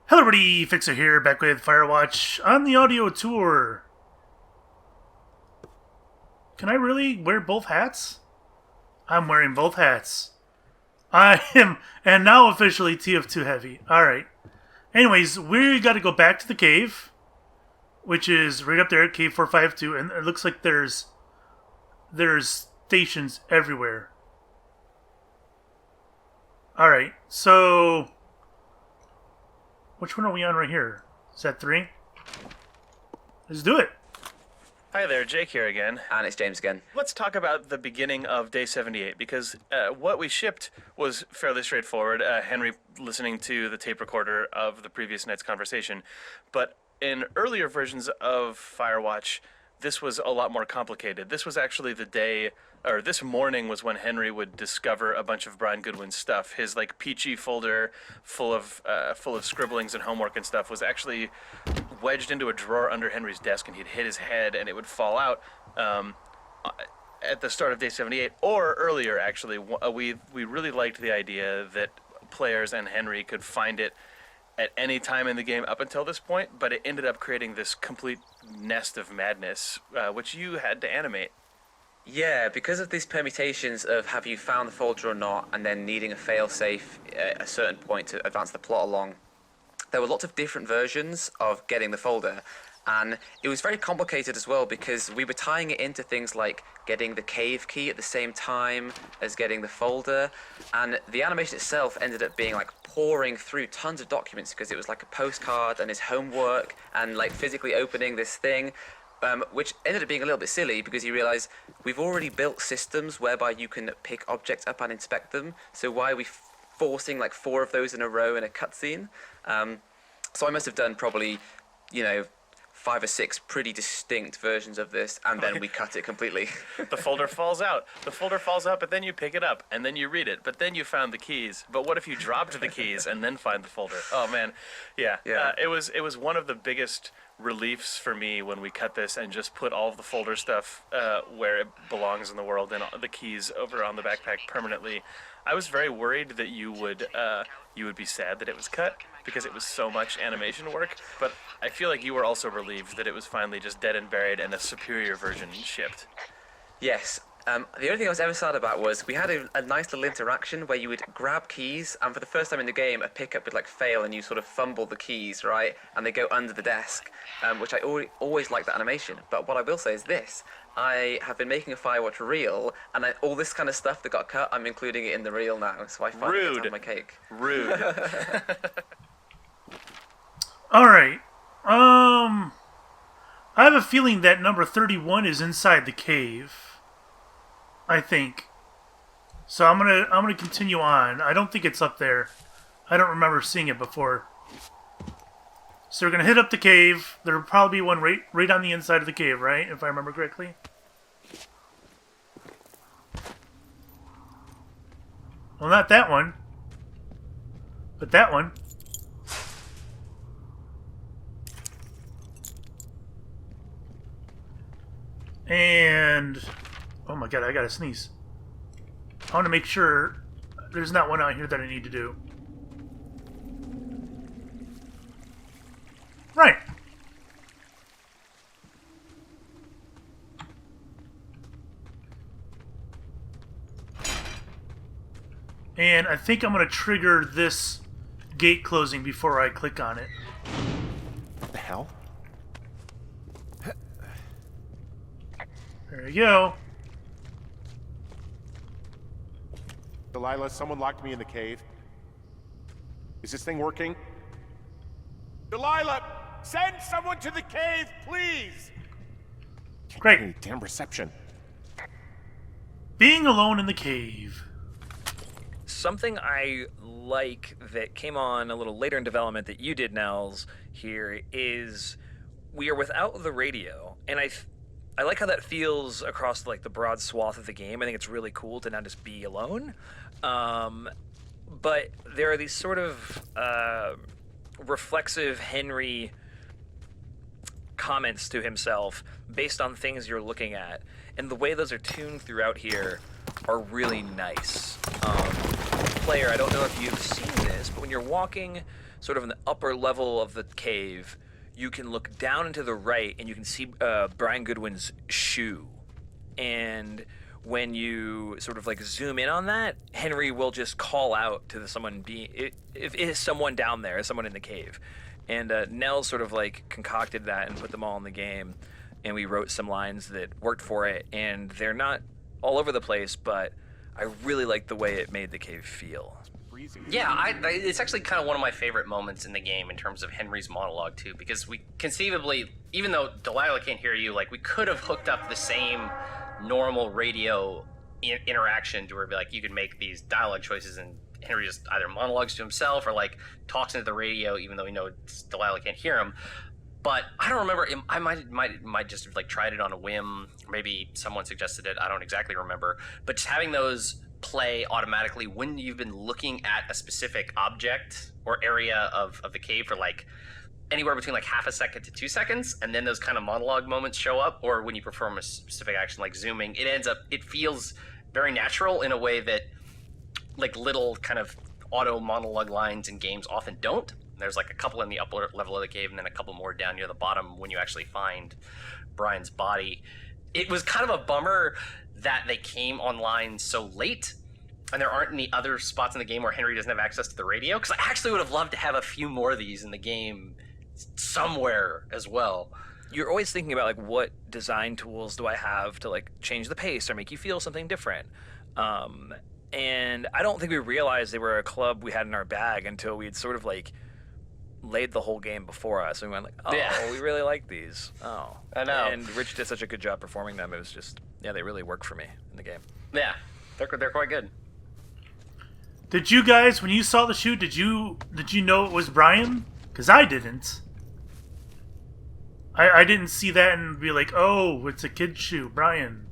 Hello everybody, Fixxxer here, back with Firewatch on the audio tour. Can I really wear both hats? I'm wearing both hats. I am, and now officially TF2 heavy. Alright. Anyways, we gotta go back to the cave, which is right up there at Cave 452, and it looks like there's stations everywhere. Alright, so which one are we on right here? Is that 3? Let's do it. Hi there, Jake here again. And it's James again. Let's talk about the beginning of day 78, because what we shipped was fairly straightforward. Henry listening to the tape recorder of the previous night's conversation. But in earlier versions of Firewatch, this was a lot more complicated. This was actually the day, or this morning was when Henry would discover a bunch of Brian Goodwin's stuff. His like peachy folder full of scribblings and homework and stuff was actually wedged into a drawer under Henry's desk, and he'd hit his head and it would fall out at the start of day 78 or earlier. Actually, we really liked the idea that players and Henry could find it at any time in the game up until this point, but it ended up creating this complete nest of madness, which you had to animate. Yeah, because of these permutations of have you found the folder or not, and then needing a fail-safe at a certain point to advance the plot along, there were lots of different versions of getting the folder. And it was very complicated as well because we were tying it into things like getting the cave key at the same time as getting the folder. And the animation itself ended up being like pouring through tons of documents because it was like a postcard and his homework and like physically opening this thing, which ended up being a little bit silly because you realize we've already built systems whereby you can pick objects up and inspect them. So why are we forcing like 4 of those in a row in a cutscene? So I must have done probably, 5 or 6 pretty distinct versions of this, and then we cut it completely. The folder falls out. The folder falls out, but then you pick it up, and then you read it, but then you found the keys. But what if you dropped the keys and then find the folder? Oh, man. Yeah. It was one of the biggest reliefs for me when we cut this and just put all of the folder stuff where it belongs in the world and the keys over on the backpack permanently. I was very worried that you would be sad that it was cut because it was so much animation work, but I feel like you were also relieved that it was finally just dead and buried and a superior version shipped. Yes. The only thing I was ever sad about was we had a nice little interaction where you would grab keys, and for the first time in the game, a pickup would like fail and you sort of fumble the keys, right? And they go under the desk, which I always liked that animation. But what I will say is this. I have been making a Firewatch reel, and all this kind of stuff that got cut, I'm including it in the reel now, so I finally get to have my cake. Rude. Alright. I have a feeling that number 31 is inside the cave. I think. So I'm gonna continue on. I don't think it's up there. I don't remember seeing it before. So we're gonna hit up the cave. There'll probably be one right on the inside of the cave, right? If I remember correctly. Well, not that one. But that one. And oh my god, I gotta sneeze. I want to make sure there's not one out here that I need to do. Right. And I think I'm going to trigger this gate closing before I click on it. What the hell? There you go. Delilah, someone locked me in the cave. Is this thing working? Delilah! Send someone to the cave, please! Can't Great. get any damn reception. Being alone in the cave. Something I like that came on a little later in development that you did, Nels, here is we are without the radio, and I like how that feels across like the broad swath of the game. I think it's really cool to not just be alone. But there are these sort of reflexive Henry comments to himself based on things you're looking at. And the way those are tuned throughout here are really nice. Player, I don't know if you've seen this, but when you're walking sort of in the upper level of the cave, you can look down into the right and you can see Brian Goodwin's shoe. And when you sort of like zoom in on that, Henry will just call out to someone if is someone down there, is someone in the cave. And Nell sort of like concocted that and put them all in the game. And we wrote some lines that worked for it. And they're not all over the place, but I really like the way it made the cave feel. Yeah, it's actually kind of one of my favorite moments in the game in terms of Henry's monologue too, because we conceivably, even though Delilah can't hear you, like we could have hooked up the same normal radio interaction to where like you could make these dialogue choices and Henry just either monologues to himself or like talks into the radio, even though we know Delilah can't hear him. But I don't remember. I might just have like tried it on a whim. Maybe someone suggested it. I don't exactly remember. But just having those play automatically when you've been looking at a specific object or area of the cave for like anywhere between like half a second to 2 seconds, and then those kind of monologue moments show up, or when you perform a specific action like zooming, it feels very natural in a way that like little kind of auto monologue lines in games often don't. There's like a couple in the upper level of the cave and then a couple more down near the bottom when you actually find Brian's body. It was kind of a bummer that they came online so late and there aren't any other spots in the game where Henry doesn't have access to the radio, because I actually would have loved to have a few more of these in the game somewhere as well. You're always thinking about like what design tools do I have to like change the pace or make you feel something different. And I don't think we realized they were a club we had in our bag until we'd sort of like laid the whole game before us, and we went like, oh, yeah. We really like these. Oh, I know. And Rich did such a good job performing them. It was just, yeah, they really work for me in the game. Yeah, they're quite good. Did you guys, when you saw the shoe, did you know it was Brian? Because I didn't. I didn't see that and be like, oh, it's a kid's shoe, Brian.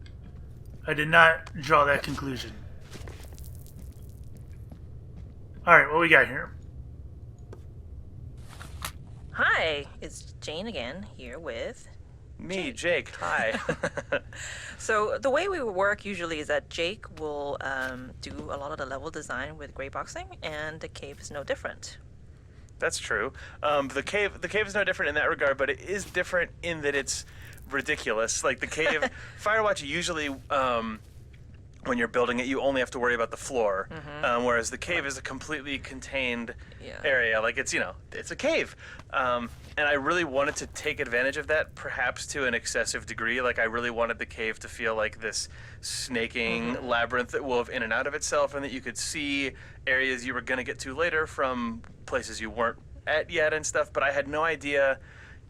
I did not draw that conclusion. All right, what we got here? Hi, it's Jane again, here with... Me, Jake. Hi. So the way we work usually is that Jake will do a lot of the level design with gray boxing, and the cave is no different. That's true. The cave is no different in that regard, but it is different in that it's ridiculous. Like the cave, Firewatch usually, when you're building it, you only have to worry about the floor, whereas the cave is a completely contained area. Like it's a cave. And I really wanted to take advantage of that, perhaps to an excessive degree. Like I really wanted the cave to feel like this snaking labyrinth that wove in and out of itself, and that you could see areas you were going to get to later from places you weren't at yet and stuff. But I had no idea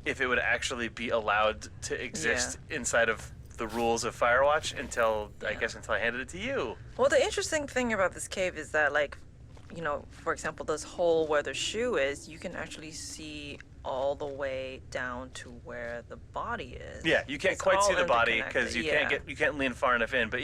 if it would actually be allowed to exist inside of the rules of Firewatch until I handed it to you. Well, the interesting thing about this cave is that, like, for example, this hole where the shoe is, you can actually see all the way down to where the body is. Yeah, you can't It's quite all see the body because you interconnected, can't lean far enough in. But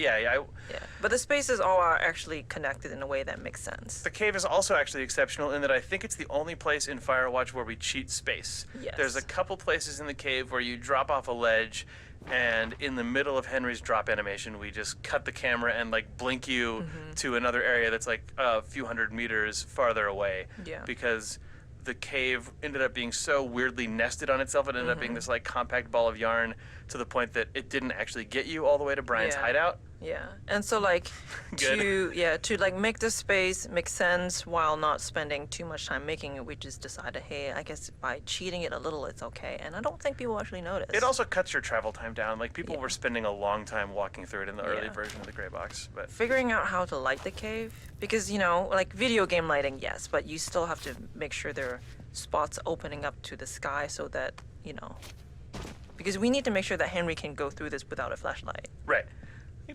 but the spaces all are actually connected in a way that makes sense. the cave is also actually exceptional in that I think it's the only place in Firewatch where we cheat space. Yes. There's a couple places in the cave where you drop off a ledge, and in the middle of Henry's drop animation, we just cut the camera and like blink you to another area that's like a few hundred meters farther away. Yeah. Because the cave ended up being so weirdly nested on itself. It ended up being this like compact ball of yarn to the point that it didn't actually get you all the way to Brian's hideout. Yeah, and so like to like make the space make sense while not spending too much time making it, we just decided, hey, I guess by cheating it a little, it's okay. And I don't think people actually notice. It also cuts your travel time down. Like people were spending a long time walking through it in the early version of the gray box. But figuring out how to light the cave, because like video game lighting, yes, but you still have to make sure there are spots opening up to the sky so that because we need to make sure that Henry can go through this without a flashlight. right.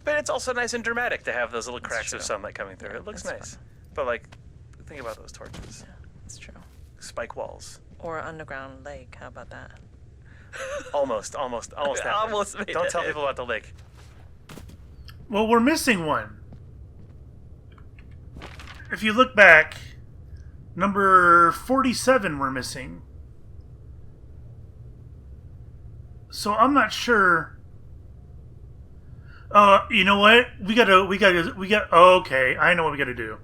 But it's also nice and dramatic to have those little cracks true. of sunlight coming through. It looks that's nice. But like, think about those torches. Yeah, that's true. Spike walls. Or an underground lake. How about that? Almost happened. Almost made Don't it. tell people about the lake. Well, we're missing one. If you look back, number 47 we're missing. So I'm not sure. You know what? Oh, okay, I know what we gotta do.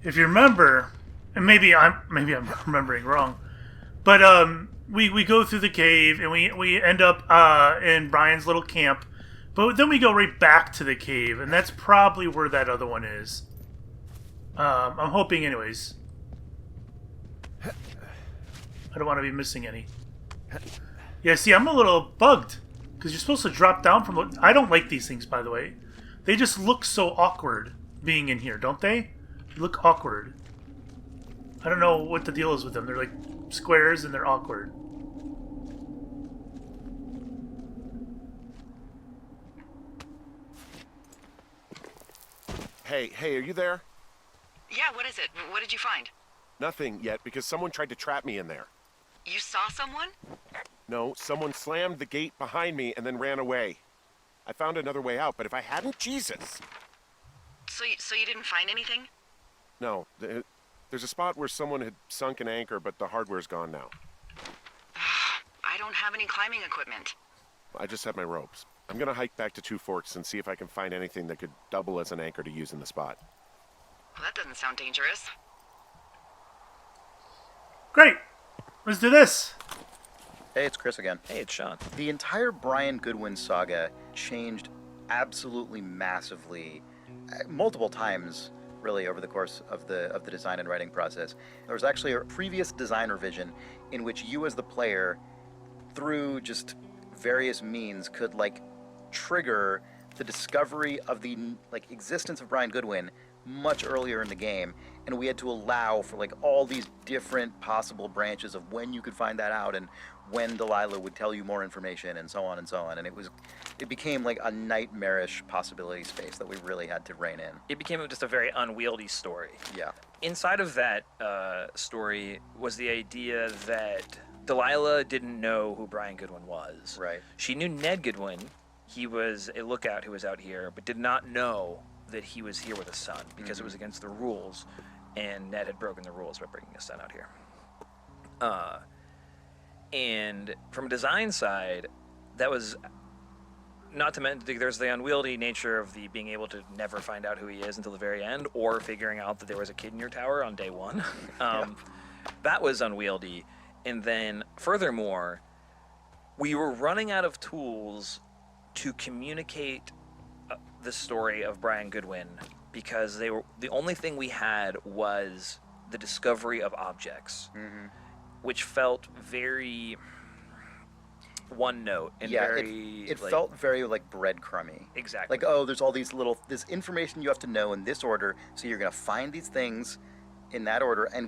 If you remember, and maybe I'm remembering wrong, but we go through the cave and we end up in Brian's little camp, but then we go right back to the cave, and that's probably where that other one is. I'm hoping, anyways. I don't want to be missing any. Yeah, see, I'm a little bugged because you're supposed to drop down from the... I don't like these things, by the way. They just look so awkward being in here, don't they? They look awkward. I don't know what the deal is with them. They're like squares and they're awkward. Hey, are you there? Yeah, what is it? What did you find? Nothing yet, because someone tried to trap me in there. You saw someone? No, someone slammed the gate behind me and then ran away. I found another way out, but if I hadn't, Jesus! So you didn't find anything? No, there's a spot where someone had sunk an anchor, but the hardware's gone now. I don't have any climbing equipment. I just have my ropes. I'm gonna hike back to Two Forks and see if I can find anything that could double as an anchor to use in the spot. Well, that doesn't sound dangerous. Great. Let's do this. Hey, it's Chris again. Hey, it's Sean. The entire Brian Goodwin saga changed absolutely massively, multiple times, really, over the course of the design and writing process. There was actually a previous design revision in which you, as the player, through just various means, could trigger the discovery of the existence of Brian Goodwin much earlier in the game, and we had to allow for all these different possible branches of when you could find that out and when Delilah would tell you more information and so on and so on. And it became a nightmarish possibility space that we really had to rein in. It became just a very unwieldy story. Yeah. Inside of that story was the idea that Delilah didn't know who Brian Goodwin was. Right. She knew Ned Goodwin. He was a lookout who was out here, but did not know that he was here with a son because it was against the rules, and Ned had broken the rules by bringing his son out here. And from a design side, that was not to mention there's the unwieldy nature of the being able to never find out who he is until the very end, or figuring out that there was a kid in your tower on day one. That was unwieldy. And then furthermore, we were running out of tools to communicate the story of Brian Goodwin, because the only thing we had was the discovery of objects, which felt very one note and very it felt very breadcrumby. Exactly. There's all this information you have to know in this order, so you're gonna find these things in that order, and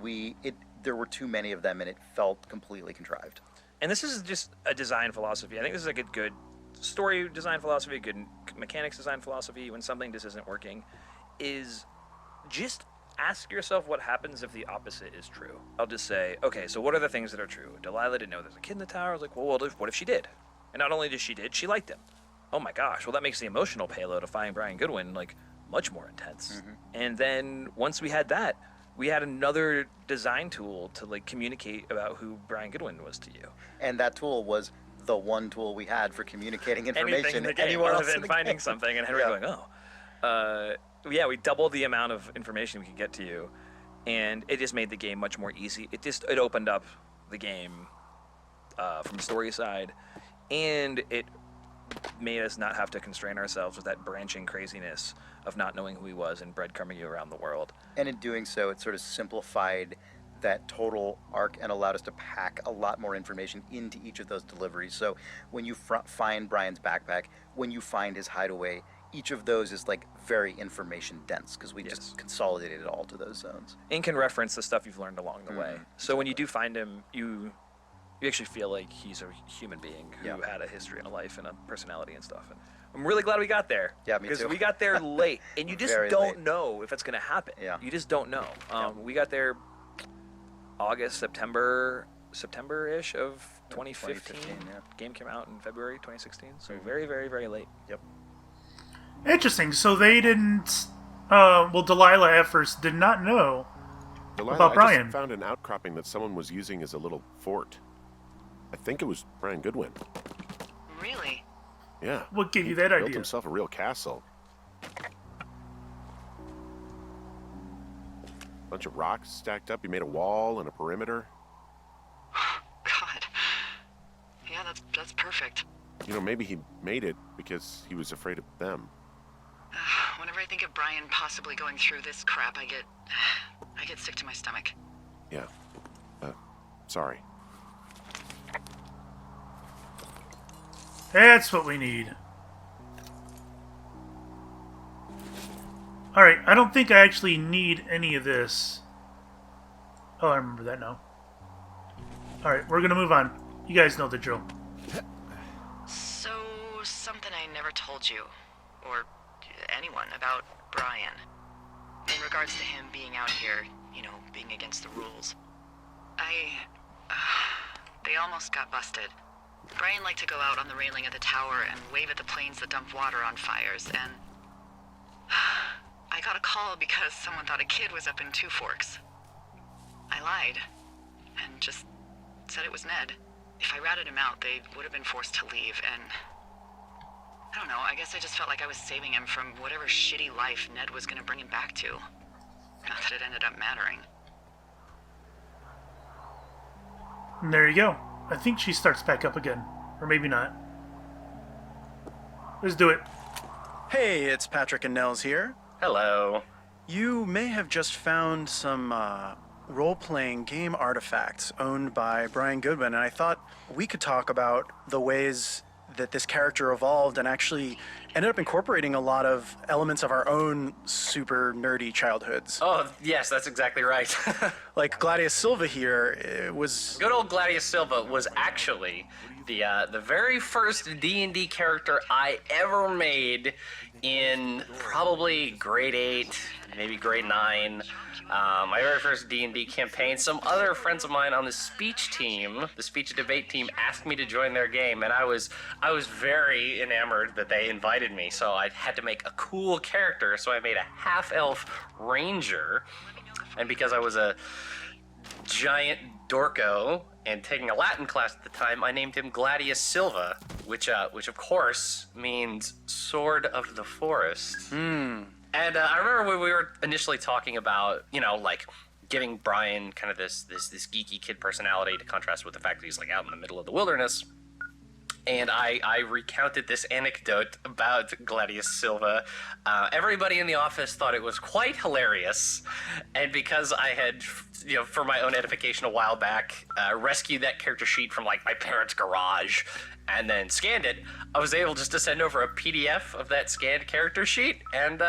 there were too many of them, and it felt completely contrived. And this is just a design philosophy. I think this is a good story design philosophy, a good mechanics design philosophy. When something just isn't working, is just ask yourself what happens if the opposite is true. I'll just say, okay, so what are the things that are true? Delilah didn't know there's a kid in the tower. I was like, well, what if she did? And not only did she she liked him. Oh my gosh, well, that makes the emotional payload of finding Brian Goodwin much more intense. And then once we had that, we had another design tool to communicate about who Brian Goodwin was to you. And that tool was the one tool we had for communicating information anywhere else than finding something, and Henry going, we doubled the amount of information we could get to you, and it just made the game much more easy. It opened up the game from the story side, and it made us not have to constrain ourselves with that branching craziness of not knowing who he was and breadcrumbing you around the world. And in doing so, it sort of simplified that total arc and allowed us to pack a lot more information into each of those deliveries. So when you find Brian's backpack, when you find his hideaway, each of those is very information dense, because we just consolidated it all to those zones. And can reference the stuff you've learned along the way. So when you do find him, you actually feel like he's a human being who had a history and a life and a personality and stuff. And I'm really glad we got there. Yeah, me too. Because we got there late, and you just don't know if it's going to happen. Yeah. You just don't know. We got there August, September-ish of 2015. Game came out in February 2016, so very, very, very late. Yep. Interesting. So they didn't... Delilah at first did not know about Brian. I just found an outcropping that someone was using as a little fort. I think it was Brian Goodwin. Really? Yeah. What gave you that idea? Built himself a real castle. Bunch of rocks stacked up. He made a wall and a perimeter. God. Yeah, that's perfect. You know, maybe he made it because he was afraid of them. Whenever I think of Brian possibly going through this crap, I get sick to my stomach. Yeah. Sorry. That's what we need. Alright, I don't think I actually need any of this. Oh, I remember that now. Alright, we're gonna move on. You guys know the drill. So, something I never told you, or anyone, about Brian. In regards to him being out here, being against the rules. They almost got busted. Brian liked to go out on the railing of the tower and wave at the planes that dump water on fires, and I got a call because someone thought a kid was up in Two Forks. I lied, and just said it was Ned. If I ratted him out, they would have been forced to leave, and I don't know, I guess I just felt like I was saving him from whatever shitty life Ned was gonna bring him back to. Not that it ended up mattering. And there you go. I think she starts back up again. Or maybe not. Let's do it. Hey, it's Patrick and Nels here. Hello. You may have just found some role-playing game artifacts owned by Brian Goodwin, and I thought we could talk about the ways that this character evolved and actually ended up incorporating a lot of elements of our own super nerdy childhoods. Oh, yes, that's exactly right. Like Gladius Silva here, it was... Good old Gladius Silva was actually the very first D&D character I ever made in probably grade 8, maybe grade 9. My very first D&D campaign. Some other friends of mine on the speech team, the speech debate team, asked me to join their game, and I was very enamored that they invited me. So I had to make a cool character. So I made a half-elf ranger, and because I was a giant dorko and taking a Latin class at the time, I named him Gladius Silva, which of course means sword of the forest. And I remember when we were initially talking about, like giving Brian kind of this geeky kid personality to contrast with the fact that he's like out in the middle of the wilderness. And I recounted this anecdote about Gladius Silva. Everybody in the office thought it was quite hilarious. And because I had, for my own edification a while back, rescued that character sheet from like my parents' garage and then scanned it, I was able just to send over a PDF of that scanned character sheet, and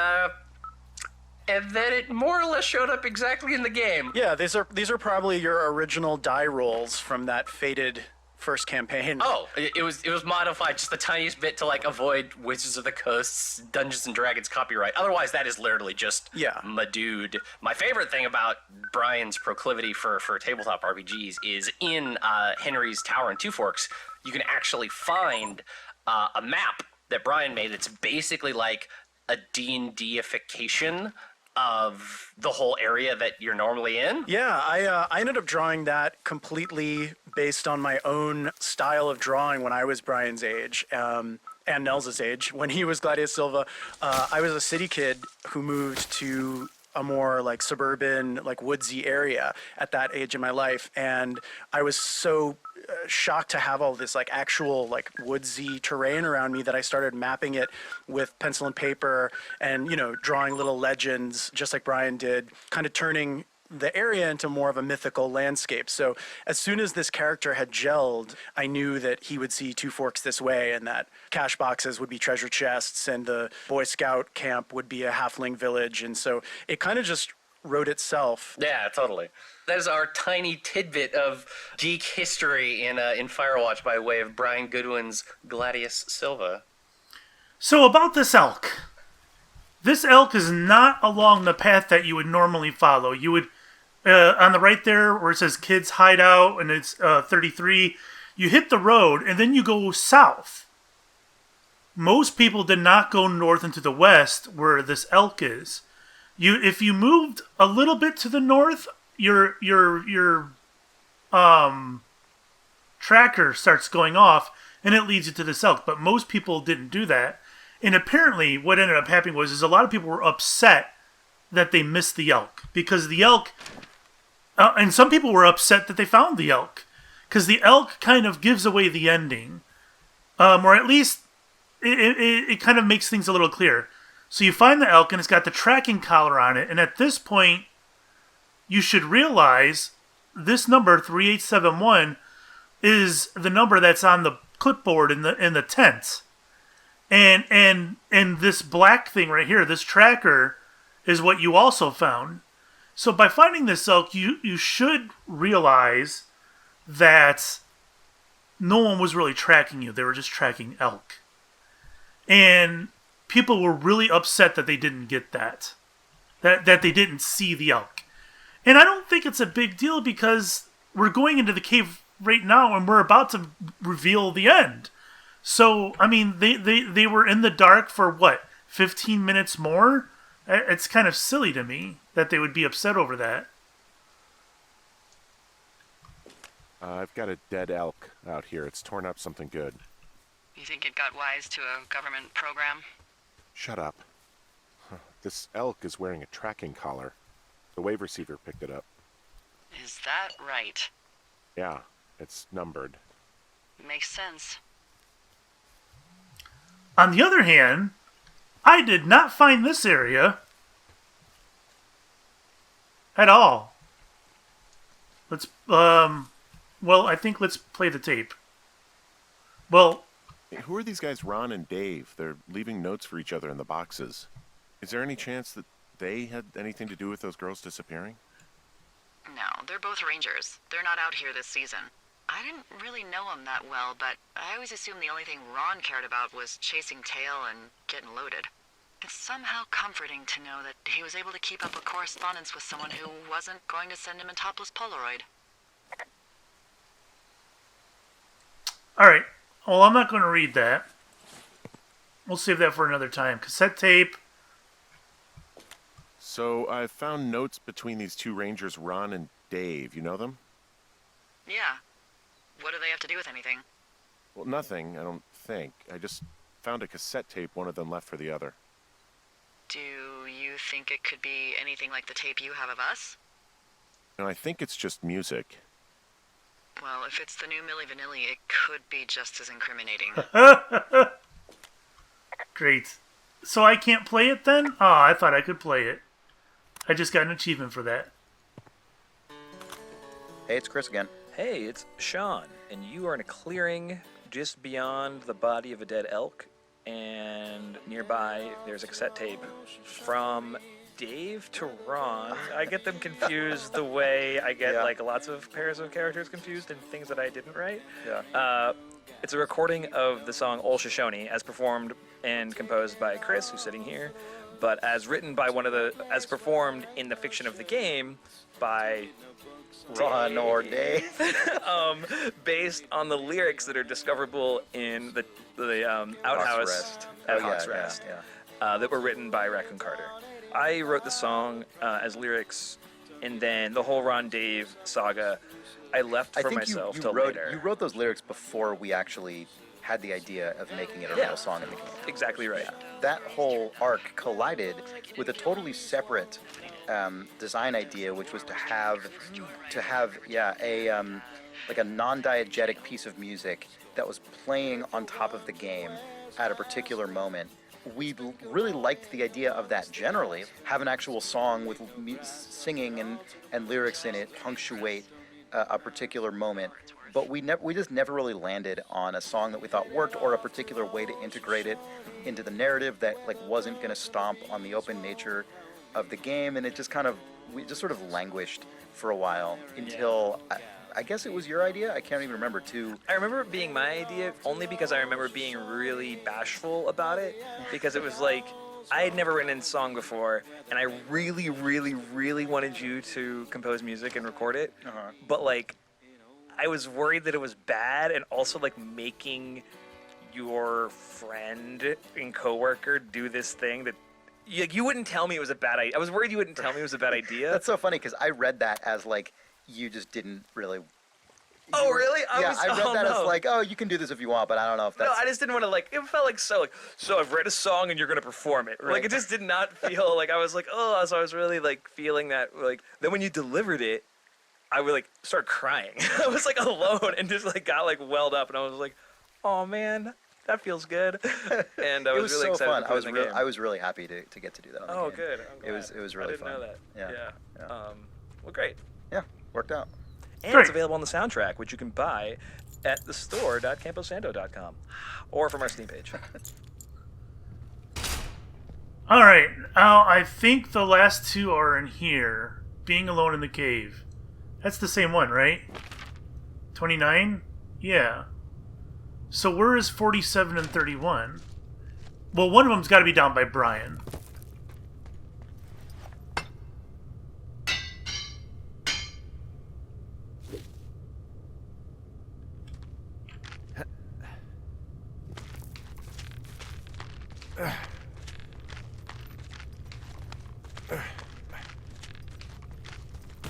then it more or less showed up exactly in the game. Yeah, these are probably your original die rolls from that fated first campaign. Oh, it was modified just the tiniest bit to like avoid Wizards of the Coast's Dungeons and Dragons copyright. Otherwise, that is literally just my dude. My favorite thing about Brian's proclivity for tabletop RPGs is in Henry's Tower in Two Forks, you can actually find a map that Brian made that's basically like a D&D-ification of the whole area that you're normally in. Yeah, I ended up drawing that completely based on my own style of drawing when I was Brian's age. And Nels' age. When he was Gladius Silva, I was a city kid who moved to a more like suburban, like woodsy area at that age in my life, and I was so shocked to have all this like actual like woodsy terrain around me that I started mapping it with pencil and paper and drawing little legends just like Brian did, kind of turning the area into more of a mythical landscape. So as soon as this character had gelled, I knew that he would see Two Forks this way, and that cash boxes would be treasure chests and the Boy Scout camp would be a halfling village. And so it kind of just wrote itself. Yeah, totally. That is our tiny tidbit of geek history in Firewatch by way of Brian Goodwin's Gladius Silva. So about this elk. This elk is not along the path that you would normally follow. You would, on the right there where it says Kids Hideout and it's 33, you hit the road and then you go south. Most people did not go north into the west where this elk is. If you moved a little bit to the north, your tracker starts going off and it leads you to this elk. But most people didn't do that. And apparently what ended up happening was a lot of people were upset that they missed the elk, because the elk, and some people were upset that they found the elk, because the elk kind of gives away the ending, or at least it kind of makes things a little clearer. So you find the elk, and it's got the tracking collar on it, and at this point, you should realize this number 3871 is the number that's on the clipboard in the tent, and this black thing right here, this tracker, is what you also found. So by finding this elk, you should realize that no one was really tracking you. They were just tracking elk. And people were really upset that they didn't get that. That they didn't see the elk. And I don't think it's a big deal, because we're going into the cave right now and we're about to reveal the end. So, I mean, they were in the dark for, 15 minutes more? It's kind of silly to me that they would be upset over that. I've got a dead elk out here. It's torn up something good. You think it got wise to a government program? Shut up. This elk is wearing a tracking collar. The wave receiver picked it up. Is that right? Yeah, it's numbered. Makes sense. On the other hand, I did not find this area at all. Let's, I think let's play the tape. Well, Hey, who are these guys, Ron and Dave? They're leaving notes for each other in the boxes. Is there any chance that they had anything to do with those girls disappearing? No, they're both rangers. They're not out here this season. I didn't really know them that well, but I always assumed the only thing Ron cared about was chasing tail and getting loaded. It's somehow comforting to know that he was able to keep up a correspondence with someone who wasn't going to send him a topless Polaroid. alright. Well, I'm not going to read that. We'll save that for another time. Cassette tape. So I found notes between these two rangers, Ron and Dave. You know them? Yeah. What do they have to do with anything? Well, nothing, I don't think. I just found a cassette tape one of them left for the other. Do you think it could be anything like the tape you have of us? No, I think it's just music. Well, if it's the new Milli Vanilli, it could be just as incriminating. Great. So I can't play it then? Oh, I thought I could play it. I just got an achievement for that. Hey, it's Chris again. Hey, it's Sean, and you are in a clearing just beyond the body of a dead elk, and nearby there's a cassette tape from Dave to Ron. I get them confused the way I get like lots of pairs of characters confused and things that I didn't write. Yeah. It's a recording of the song Ol Shoshone as performed and composed by Chris, who's sitting here, but as written by as performed in the fiction of the game by Ron or Dave. Based on the lyrics that are discoverable in the outhouse at Hawk's Rest, that were written by Raccoon Carter. I wrote the song as lyrics, and then the whole Ron Dave saga I left for myself till later. You wrote those lyrics before we actually had the idea of making it a real song in the game. Exactly right. Yeah. That whole arc collided with a totally separate design idea, which was to have a non-diegetic piece of music that was playing on top of the game at a particular moment. We really liked the idea of that generally. Have an actual song with singing and lyrics in it punctuate a particular moment. But we just never really landed on a song that we thought worked, or a particular way to integrate it into the narrative that wasn't going to stomp on the open nature of the game. And it just we just sort of languished for a while until I guess it was your idea. I can't even remember too. I remember it being my idea only because I remember being really bashful about it, because it was like I had never written a song before, and I really, really, really wanted you to compose music and record it. But I was worried that it was bad, and also making your friend and coworker do this thing that you wouldn't tell me it was a bad idea. I was worried you wouldn't tell me it was a bad idea. That's so funny because I read that as you just didn't really Oh, really? I read that as like, oh, you can do this if you want, but I don't know if that's. No, I just didn't want to it felt like so I've read a song and you're gonna perform it. Right. Like it just did not feel like I was like, oh, so I was really feeling that then when you delivered it, I would start crying. I was alone and just got welled up and I was like, oh man, that feels good. And I It was was really so excited fun. to play the game. I was really happy to get to do that on the game. Oh, good. I'm glad. It was really I didn't fun. know that. Yeah. Well, great. Yeah, worked out. And Great. it's available on the soundtrack, which you can buy at the store.camposanto.com or from our Steam page. All right. Now, I think the last two are in here. Being alone in the cave. That's the same one, right? 29? Yeah. So where is 47 and 31? Well, one of them's got to be down by Brian.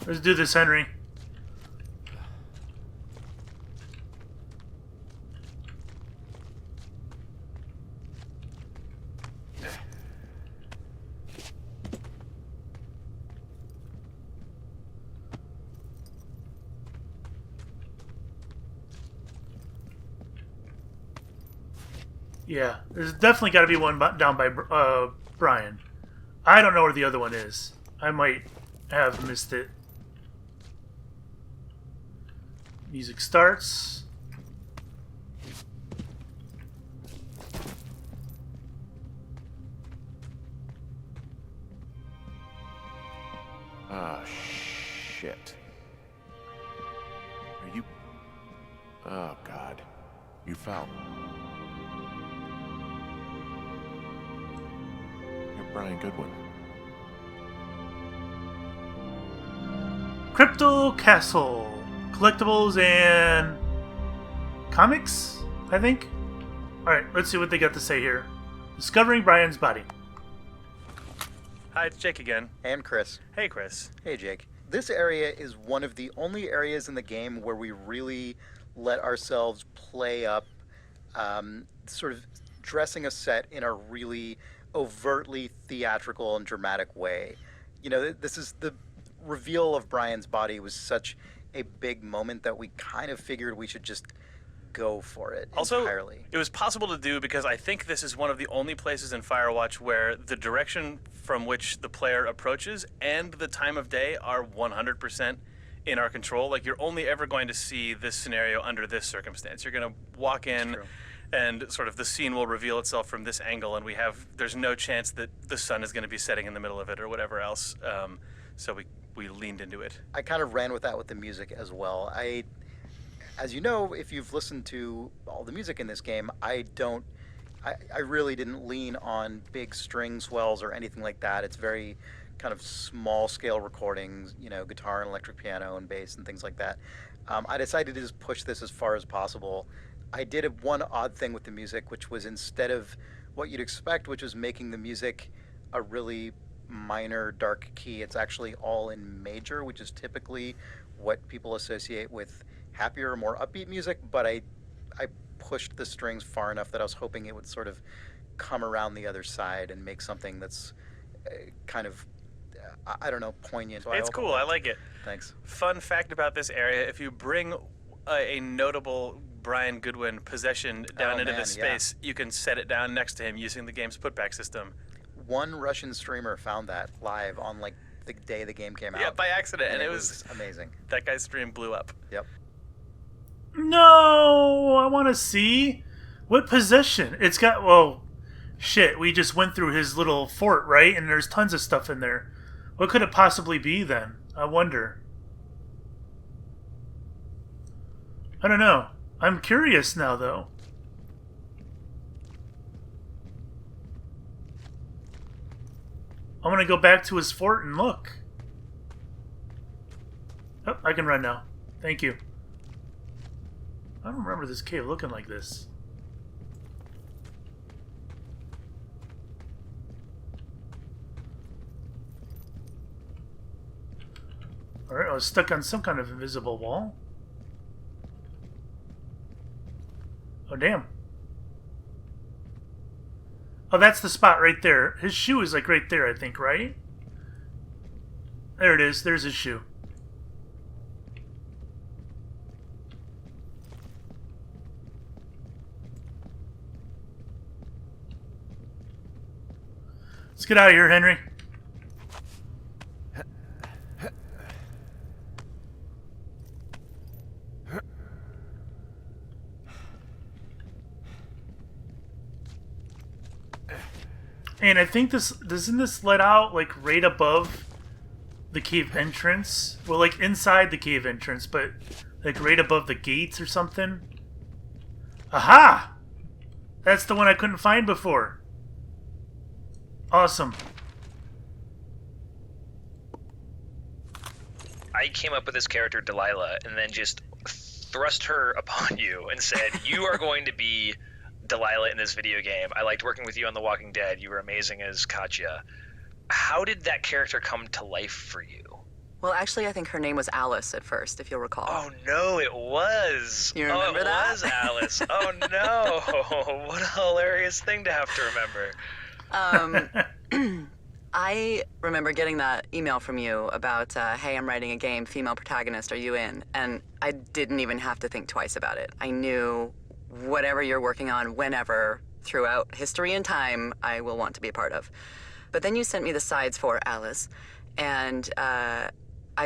Let's do this, Henry. Yeah, there's definitely got to be one down by Brian. I don't know where the other one is. I might have missed it. Music starts. Ah, shit. Are you... Oh, God. You fell. You're Brian Goodwin. Crypto Castle. Collectibles and comics, I think. Alright, let's see what they got to say here. Discovering Brian's body. Hi, it's Jake again. And Chris. Hey, Chris. Hey, Jake. This area is one of the only areas in the game where we really let ourselves play up sort of dressing a set in a really overtly theatrical and dramatic way. You know, this is the reveal of Brian's body was such a big moment that we kind of figured we should just go for it entirely. It was possible to do because I think this is one of the only places in Firewatch where the direction from which the player approaches and the time of day are 100% in our control. Like, you're only ever going to see this scenario under this circumstance. You're going to walk in and sort of the scene will reveal itself from this angle, and there's no chance that the sun is going to be setting in the middle of it or whatever else. So we leaned into it. I kind of ran with that with the music as well. As you know, if you've listened to all the music in this game, I really didn't lean on big string swells or anything like that. It's very kind of small scale recordings, you know, guitar and electric piano and bass and things like that. I decided to just push this as far as possible. I did one odd thing with the music, which was instead of what you'd expect, which was making the music a really minor dark key, it's actually all in major, which is typically what people associate with happier, more upbeat music, but I pushed the strings far enough that I was hoping it would sort of come around the other side and make something that's kind of, I don't know, poignant. So It's cool. I like it. Thanks. Fun fact about this area, if you bring a notable Brian Goodwin possession down into this space, you can set it down next to him using the game's putback system. One Russian streamer found that live on like the day the game came out. Yeah, by accident, and it was amazing. That guy's stream blew up. Yep. No, I want to see what possession it's got. Well, shit, we just went through his little fort, right? And there's tons of stuff in there. What could it possibly be then? I wonder. I don't know. I'm curious now, though. I'm gonna go back to his fort and look. Oh, I can run now. Thank you. I don't remember this cave looking like this. Alright, I was stuck on some kind of invisible wall. Oh, damn. Oh, that's the spot right there. His shoe is like right there, I think, right? There it is. There's his shoe. Let's get out of here, Henry. And I think doesn't this let out like right above the cave entrance? Well, like inside the cave entrance, but like right above the gates or something. Aha! That's the one I couldn't find before. Awesome. I came up with this character, Delilah, and then just thrust her upon you and said, you are going to be Delilah in this video game. I liked working with you on The Walking Dead. You were amazing as Katya. How did that character come to life for you? Well, actually, I think her name was Alice at first, if you'll recall. Oh, no, it was. You remember that? Oh, it was Alice. Oh, no. What a hilarious thing to have to remember. I remember getting that email from you about, hey, I'm writing a game, female protagonist, are you in? And I didn't even have to think twice about it. I knew whatever you're working on, whenever, throughout history and time, I will want to be a part of. But then you sent me the sides for Alice, and I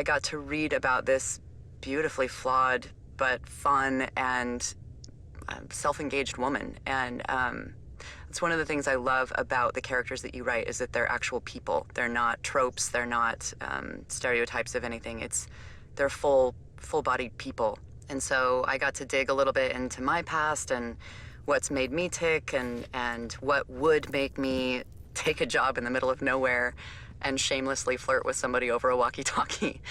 got to read about this beautifully flawed but fun and self-engaged woman. And it's one of the things I love about the characters that you write is that they're actual people. They're not tropes. They're not stereotypes of anything. They're full-bodied people. And so I got to dig a little bit into my past and what's made me tick and what would make me take a job in the middle of nowhere and shamelessly flirt with somebody over a walkie-talkie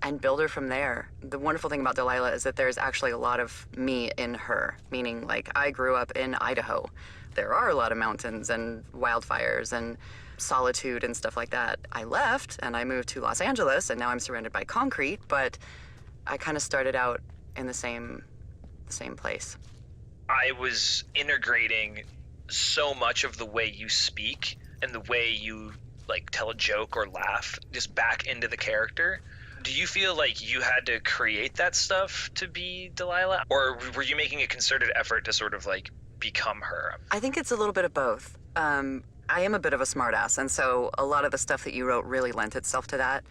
and build her from there. The wonderful thing about Delilah is that there's actually a lot of me in her, meaning like I grew up in Idaho. There are a lot of mountains and wildfires and solitude and stuff like that. I left and I moved to Los Angeles and now I'm surrounded by concrete, but I kind of started out in the same place. I was integrating so much of the way you speak and the way you like tell a joke or laugh just back into the character. Do you feel like you had to create that stuff to be Delilah, or were you making a concerted effort to sort of like become her? I think it's a little bit of both. I am a bit of a smartass, and so a lot of the stuff that you wrote really lent itself to that.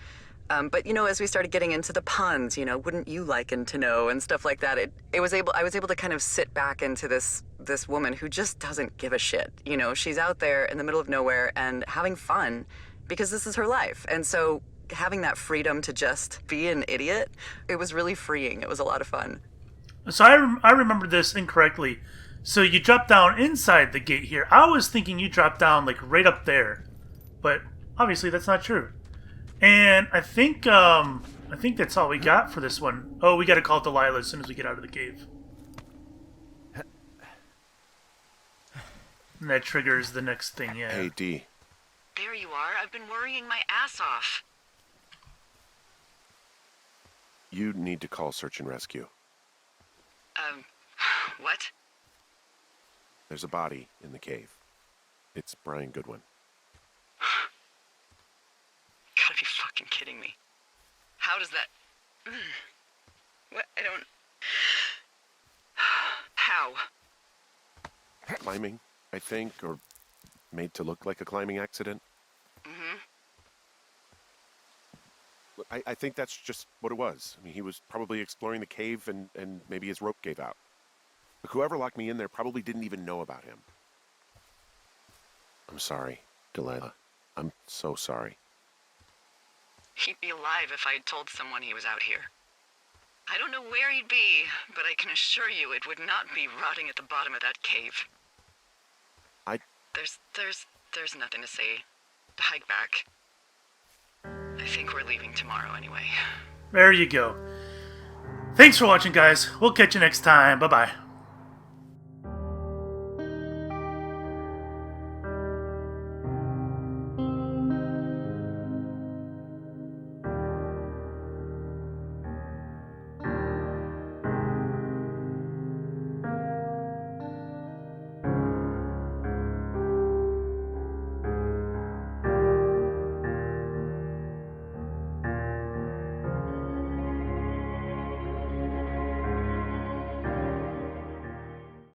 But you know, as we started getting into the puns, you know, wouldn't you liken to know and stuff like that, I was able to kind of sit back into this woman who just doesn't give a shit. You know, she's out there in the middle of nowhere and having fun because this is her life. And so having that freedom to just be an idiot, it was really freeing. It was a lot of fun. So I remember this incorrectly. So you dropped down inside the gate here. I was thinking you dropped down like right up there, but obviously that's not true. And I think that's all we got for this one. Oh, we got to call Delilah as soon as we get out of the cave. And that triggers the next thing, yeah. Hey, D. There you are. I've been worrying my ass off. You need to call search and rescue. What? There's a body in the cave. It's Brian Goodwin. Gotta be fucking kidding me. How does that... What? I don't... How? Climbing, I think, or made to look like a climbing accident. Mm-hmm. I think that's just what it was. I mean, he was probably exploring the cave and maybe his rope gave out. But whoever locked me in there probably didn't even know about him. I'm sorry, Delilah. I'm so sorry. He'd be alive if I had told someone he was out here. I don't know where he'd be, but I can assure you it would not be rotting at the bottom of that cave. There's nothing to say. Hike back. I think we're leaving tomorrow anyway. There you go. Thanks for watching, guys. We'll catch you next time. Bye-bye.